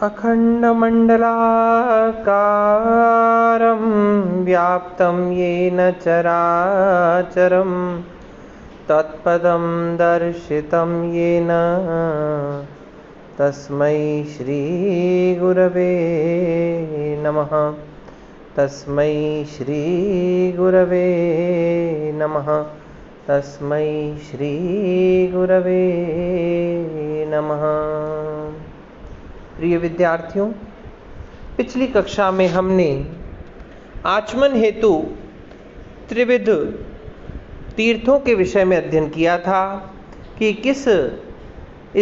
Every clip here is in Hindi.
अखण्डमण्डलाकारं व्याप्तं येन चराचरं तत्पदं दर्शितं येन तस्मै श्रीगुरवे नमः। तस्मै श्रीगुरवे नमः। तस्मै श्रीगुरवे नमः। प्रिय विद्यार्थियों, पिछली कक्षा में हमने आचमन हेतु त्रिविध तीर्थों के विषय में अध्ययन किया था कि किस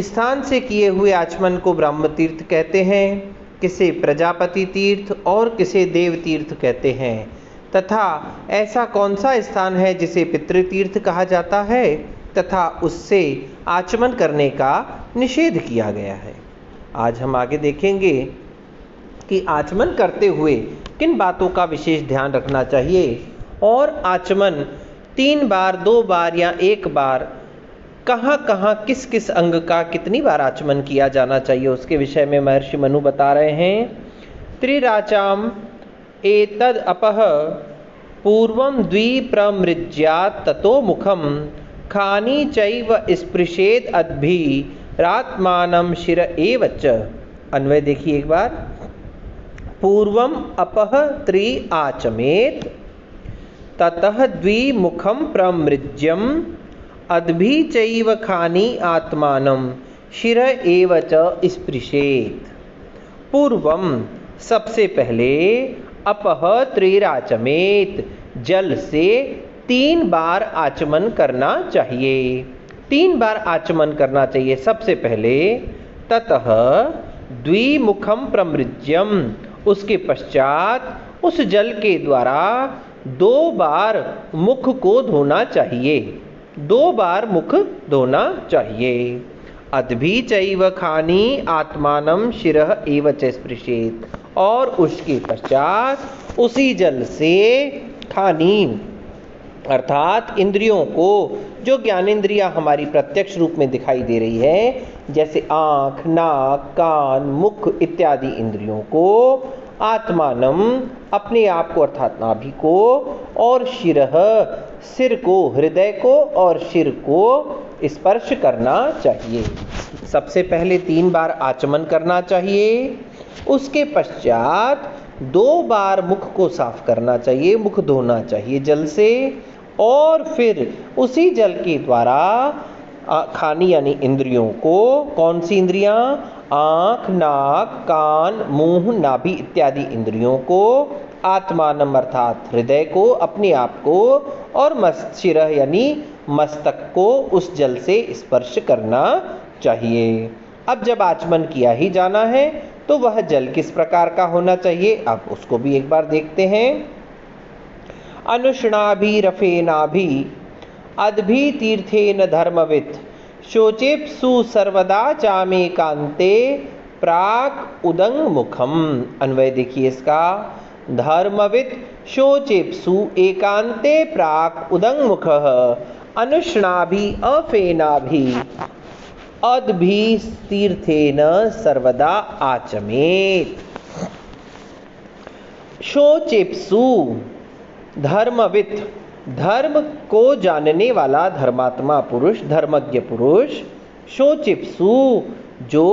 स्थान से किए हुए आचमन को ब्रह्म तीर्थ कहते हैं, किसे प्रजापति तीर्थ और किसे देव तीर्थ कहते हैं, तथा ऐसा कौन सा स्थान है जिसे पितृतीर्थ कहा जाता है तथा उससे आचमन करने का निषेध किया गया है। आज हम आगे देखेंगे कि आचमन करते हुए किन बातों का विशेष ध्यान रखना चाहिए और आचमन 3 बार, 2 बार या 1 बार कहाँ कहाँ किस किस अंग का कितनी बार आचमन किया जाना चाहिए उसके विषय में महर्षि मनु बता रहे हैं। त्रिराचाम एतद अपह पूर्वं द्विप्रमृज्यात् ततो मुखम खानी चैव स्पृशेद अद्भि रात्मानं शिर एव च। अन्वय देखिए एक बार। पूर्वम अपह त्रि आचमेत ततः द्विमुखम प्रमृज्यम अद्भि चैव खानी आत्मानं शिर एव च स्पृशेत। पूर्वम सबसे पहले, अपह त्रिराचमेत जल से 3 बार आचमन करना चाहिए। 3 बार आचमन करना चाहिए सबसे पहले। ततः द्विमुखम प्रमृज्यम, उसके पश्चात उस जल के द्वारा 2 बार मुख को धोना चाहिए। 2 बार मुख धोना चाहिए। अद्भि चैव खानी आत्मानं शिरः एव च स्पृशेत, और उसके पश्चात उसी जल से खानी अर्थात इंद्रियों को, जो ज्ञानेंद्रियां हमारी प्रत्यक्ष रूप में दिखाई दे रही है, जैसे आँख, नाक, कान, मुख इत्यादि इंद्रियों को, आत्मानम अपने आप को अर्थात नाभि को, और शिरः सिर को, हृदय को और शिर को स्पर्श करना चाहिए। सबसे पहले 3 बार आचमन करना चाहिए। उसके पश्चात 2 बार मुख को साफ करना चाहिए, मुख धोना चाहिए जल से, और फिर उसी जल के द्वारा खानी यानी इंद्रियों को, कौन सी इंद्रियां, आँख, नाक, कान, मुंह, नाभि इत्यादि इंद्रियों को, आत्मानम अर्थात हृदय को, अपने आप को, और शिरः यानी मस्तक को उस जल से स्पर्श करना चाहिए। अब जब आचमन किया ही जाना है तो वह जल किस प्रकार का होना चाहिए, अब उसको भी एक बार देखते हैं। अनुष्णाभि रफेनाभि अद्भि तीर्थेन धर्मवित् शोचेप्सु सर्वदा चामेकान्ते प्राक उदंग मुखम। अन्वय देखिए इसका। धर्मवित् शोचेप्सु एकांते प्राक उदंग मुखः अनुष्णाभि अफेनाभि अद्भि तीर्थेन सर्वदा आचमेत। शोचेप्सु धर्मवित्, धर्म को जानने वाला धर्मात्मा पुरुष, धर्मज्ञ पुरुष। शोचिप्सु जो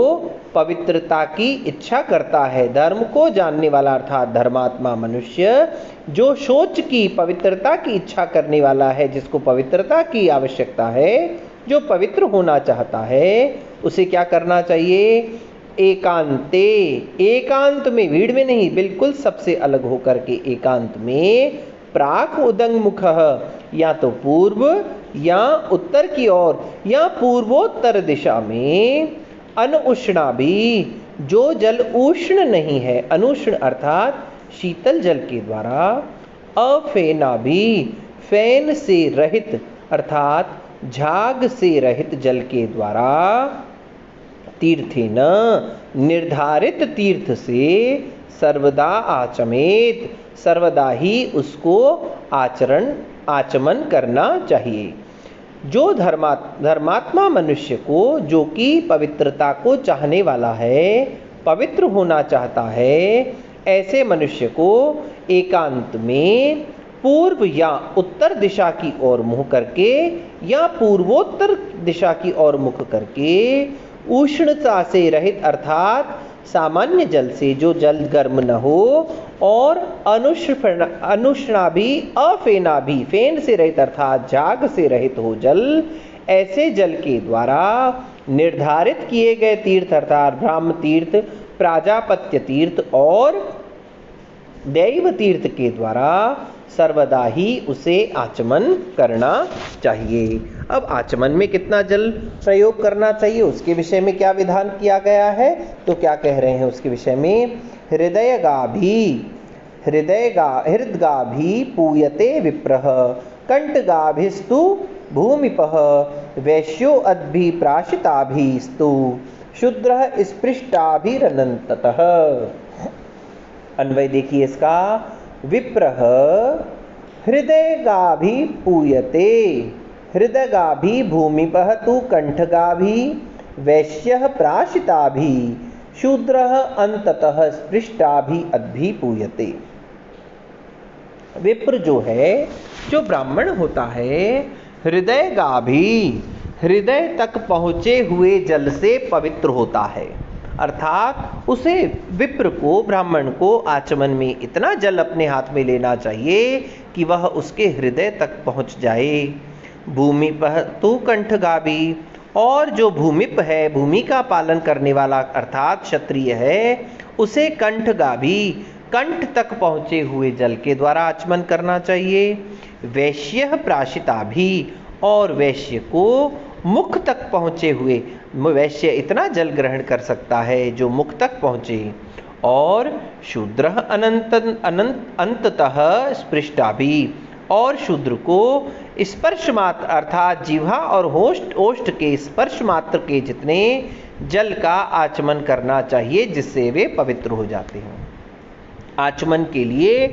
पवित्रता की इच्छा करता है, धर्म को जानने वाला अर्थात धर्मात्मा मनुष्य जो शौच की, पवित्रता की इच्छा करने वाला है, जिसको पवित्रता की आवश्यकता है, जो पवित्र होना चाहता है, उसे क्या करना चाहिए, एकांते, एकांत में, भीड़ में नहीं, बिल्कुल सबसे अलग होकर के एकांत में, प्राक उदंग मुखः, या तो पूर्व या उत्तर की ओर या पूर्वोत्तर दिशा में, अनुष्णाभि जो जल उष्ण नहीं है, अनुष्ण अर्थात शीतल जल के द्वारा, अफेनाभि फैन से रहित अर्थात झाग से रहित जल के द्वारा, तीर्थेन निर्धारित तीर्थ से, सर्वदा आचमेत सर्वदा ही उसको आचमन करना चाहिए। जो धर्मात्मा मनुष्य को, जो कि पवित्रता को चाहने वाला है, पवित्र होना चाहता है, ऐसे मनुष्य को एकांत में पूर्व या उत्तर दिशा की ओर मुंह करके या पूर्वोत्तर दिशा की ओर मुख करके उष्णता से रहित अर्थात सामान्य जल से, जो जल गर्म न हो और अनुष्णा भी अफेना भी, फेन से रहित अर्थात झाग से रहित हो जल, ऐसे जल के द्वारा निर्धारित किए गए तीर्थ अर्थात ब्राह्म तीर्थ, प्राजापत्य तीर्थ और दैव तीर्थ के द्वारा सर्वदा ही उसे आचमन करना चाहिए। अब आचमन में कितना जल प्रयोग करना चाहिए उसके विषय में क्या विधान किया गया है, तो क्या कह रहे हैं उसके विषय में, हृदगाभि पूयते विप्रः कंठगाभिस्तु भूमिपः वैश्यो अद्भि प्राशिताभिस्तु शूद्रः स्पृष्टाभिरनन्ततः। अन्वय देखिए इसका, विप्रः हृदयगाभि पूयते, हृदयगाभि भूमिपः तु कंठगाभि वैश्यः प्राशिताभि शूद्रः अंततः स्पृष्टाभि अद्भि पूयते। विप्र जो है, जो ब्राह्मण होता है, हृदयगाभि, हृदय तक पहुंचे हुए जल से पवित्र होता है, अर्थात उसे विप्र को, ब्राह्मण को आचमन में इतना जल अपने हाथ में लेना चाहिए कि वह उसके हृदय तक पहुंच जाए। भूमिपः तु कंठगाभि, और जो भूमिप है, भूमि का पालन करने वाला अर्थात क्षत्रिय है, उसे कंठगाभि, कंठ तक पहुंचे हुए जल के द्वारा आचमन करना चाहिए। वैश्यः प्राशिताभि, और वैश्य को मुख तक पहुंचे हुए, वैश्य इतना जल ग्रहण कर सकता है जो मुख तक पहुंचे। और शूद्रः अंततः स्पृष्टाभि, और शूद्र को स्पर्श मात्र अर्थात जिह्वा और ओष्ठ के स्पर्श मात्र के जितने जल का आचमन करना चाहिए, जिससे वे पवित्र हो जाते हैं। आचमन के लिए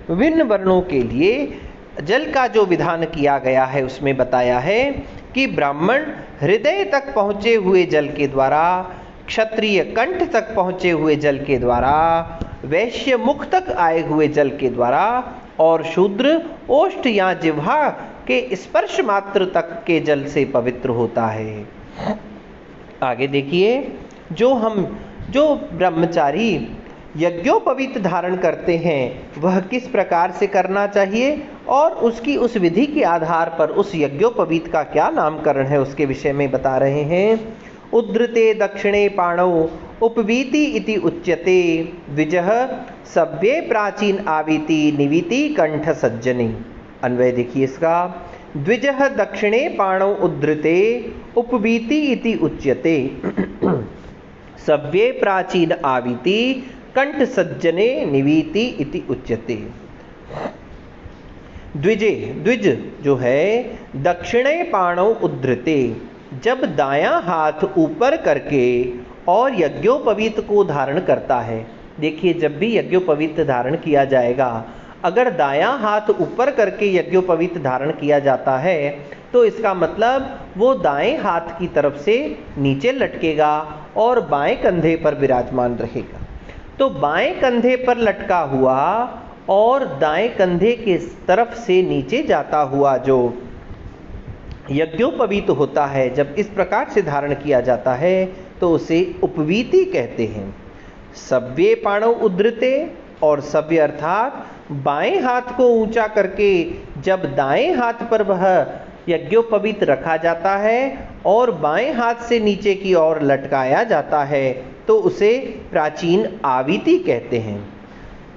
विभिन्न वर्णों के लिए जल का जो विधान किया गया है उसमें बताया है कि ब्राह्मण हृदय तक पहुँचे हुए जल के द्वारा, क्षत्रिय कंठ तक पहुँचे हुए जल के द्वारा, वैश्य मुख तक आए हुए जल के द्वारा, और शूद्र ओष्ठ या जिह्वा के स्पर्श मात्र तक के जल से पवित्र होता है। आगे देखिए, जो ब्रह्मचारी यज्ञोपवीत धारण करते हैं वह किस प्रकार से करना चाहिए और उसकी उस विधि के आधार पर उस यज्ञोपवीत का क्या नामकरण है उसके विषय में बता रहे हैं। उद्धृते दक्षिणे पाणौ उपवीति इति उच्यते, द्विजः सव्ये प्राचीन आवीति निवीति कंठ सज्जने। अन्वय देखिए इसका, द्विजः दक्षिणे पाणौ उद्धृते उपवीति इति उच्यते, सव्ये प्राचीन आवीति कंठ सज्जने निवीति इति उच्यते। द्विज जो है, दक्षिणे पाणौ उद्धृते, जब दायां हाथ ऊपर करके और यज्ञोपवीत को धारण करता है। देखिए, जब भी यज्ञोपवीत धारण किया जाएगा, अगर दायां हाथ ऊपर करके यज्ञोपवीत धारण किया जाता है तो इसका मतलब वो दाएं हाथ की तरफ से नीचे लटकेगा और बाएं कंधे पर विराजमान रहेगा। तो बाएं कंधे पर लटका हुआ और दाएं कंधे के तरफ से नीचे जाता हुआ जो यज्ञोपवीत होता है, जब इस प्रकार से धारण किया जाता है तो उसे उपवीति कहते हैं। सव्ये पाणौ उद्धृते, और सव्य अर्थात बाएं हाथ को ऊंचा करके जब दाएं हाथ पर वह यज्ञोपवीत रखा जाता है और बाएं हाथ से नीचे की ओर लटकाया जाता है तो उसे प्राचीन आवीति कहते हैं।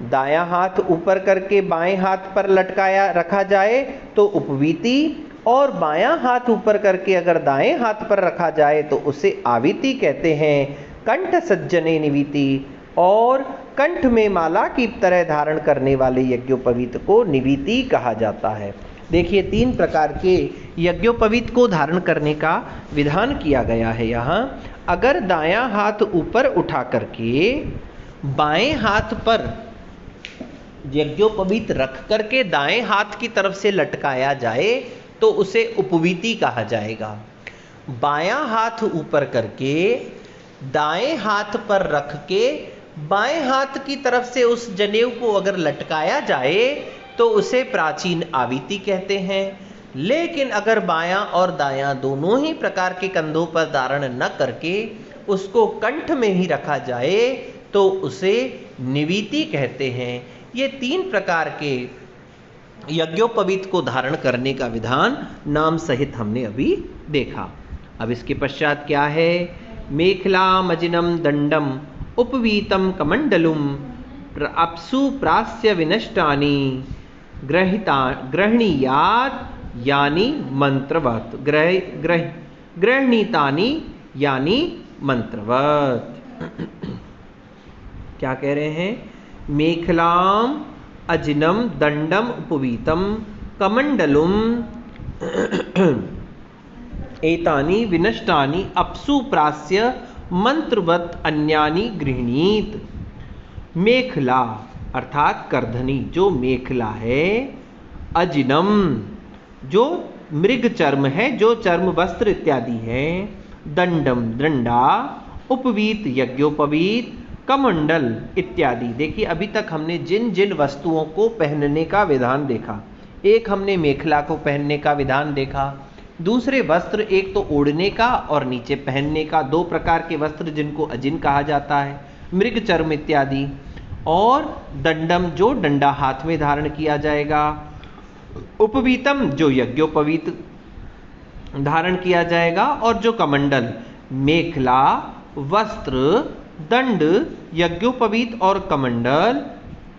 दायां हाथ ऊपर करके बाएं हाथ पर रखा जाए तो उपवीति, और बायां हाथ ऊपर करके अगर दाएं हाथ पर रखा जाए तो उसे आवीति कहते हैं। कंठ सज्जने निवीति, और कंठ में माला की तरह धारण करने वाले यज्ञोपवीत को निवीति कहा जाता है। देखिए, 3 प्रकार के यज्ञोपवीत को धारण करने का विधान किया गया है यहाँ। अगर दायां हाथ ऊपर उठा करके बाएं हाथ पर यज्ञोपवीत रख करके दाएं हाथ की तरफ से लटकाया जाए तो उसे उपवीति कहा जाएगा। बायां हाथ ऊपर करके दाएं हाथ पर रख के बाएं हाथ की तरफ से उस जनेऊ को अगर लटकाया जाए तो उसे प्राचीन आविति कहते हैं। लेकिन अगर बायां और दायां दोनों ही प्रकार के कंधों पर धारण न करके उसको कंठ में ही रखा जाए तो उसे निवीति कहते हैं। ये 3 प्रकार के यज्ञोपवीत को धारण करने का विधान नाम सहित हमने अभी देखा। अब इसके पश्चात क्या है? मेखलामजिनम दंडम उपवीतम कमंडलुम अप्सु प्रास्य विनष्टानि गृहणीयात यानी मंत्रवत गृहणीतानि यानी मंत्रवत। क्या कह रहे हैं? मेखलाम अजिनम दंडम उपवीतम कमंडलुम एतानि विनष्टानि अप्सु प्रास्य मंत्रवत अन्यानि गृह्णीत। मेखला अर्थात करधनी जो मेखला है, अजिनम जो मृग चर्म है, जो चर्म वस्त्र इत्यादि है, दंडम दंडा, उपवीत यज्ञोपवीत, कमंडल इत्यादि। देखिए अभी तक हमने जिन जिन वस्तुओं को पहनने का विधान देखा, एक हमने मेखला को पहनने का विधान देखा, दूसरे वस्त्र एक तो ओढ़ने का और नीचे पहनने का, 2 प्रकार के वस्त्र जिनको अजिन कहा जाता है, मृग चर्म इत्यादि, और दंडम जो डंडा हाथ में धारण किया जाएगा, उपवीतम जो यज्ञोपवीत धारण किया जाएगा, और जो कमंडल मेखला, वस्त्र, दंड, यज्ञोपवीत और कमंडल,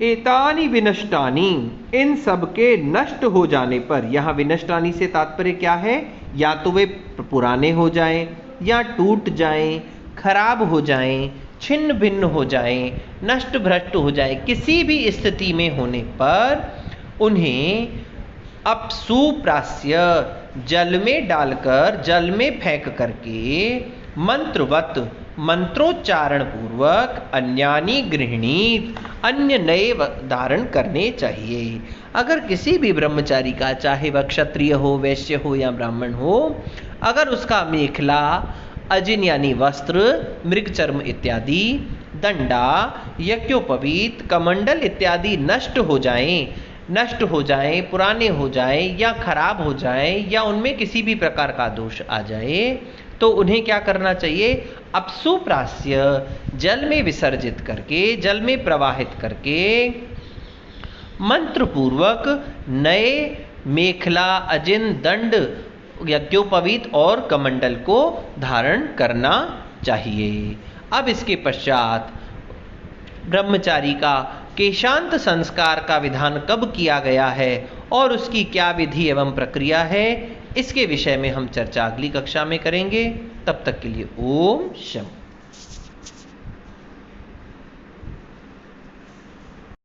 एतानि विनष्टानि इन सब के नष्ट हो जाने पर, यहाँ विनष्टानि से तात्पर्य क्या है? या तो वे पुराने हो जाएं, या टूट जाएं, खराब हो जाएं, छिन्न भिन्न हो जाएं, नष्ट भ्रष्ट हो जाएं, किसी भी स्थिति में होने पर उन्हें अपसु प्रास्य जल में डालकर, जल में फेंक करके, मंत्रवत मंत्रोच्चारण पूर्वक अन्यानि गृह्णीत अन्य नए धारण करने चाहिए। अगर किसी भी ब्रह्मचारी का, चाहे वह क्षत्रिय हो, वैश्य हो या ब्राह्मण हो, अगर उसका मेखला, अजिन यानी वस्त्र, मृगचर्म इत्यादि, दंडा, यज्ञोपवीत, कमंडल इत्यादि नष्ट हो जाएं, पुराने हो जाएं या खराब हो जाएं, या उनमें किसी भी प्रकार का दोष आ जाए, तो उन्हें क्या करना चाहिए? अपसु प्रास्य जल में विसर्जित करके, जल में प्रवाहित करके, मंत्र पूर्वक नए मेखला, अजिन, दंड, यज्ञोपवीत और कमंडल को धारण करना चाहिए। अब इसके पश्चात ब्रह्मचारी का केशांत संस्कार का विधान कब किया गया है और उसकी क्या विधि एवं प्रक्रिया है, इसके विषय में हम चर्चा अगली कक्षा में करेंगे। तब तक के लिए ओम शम।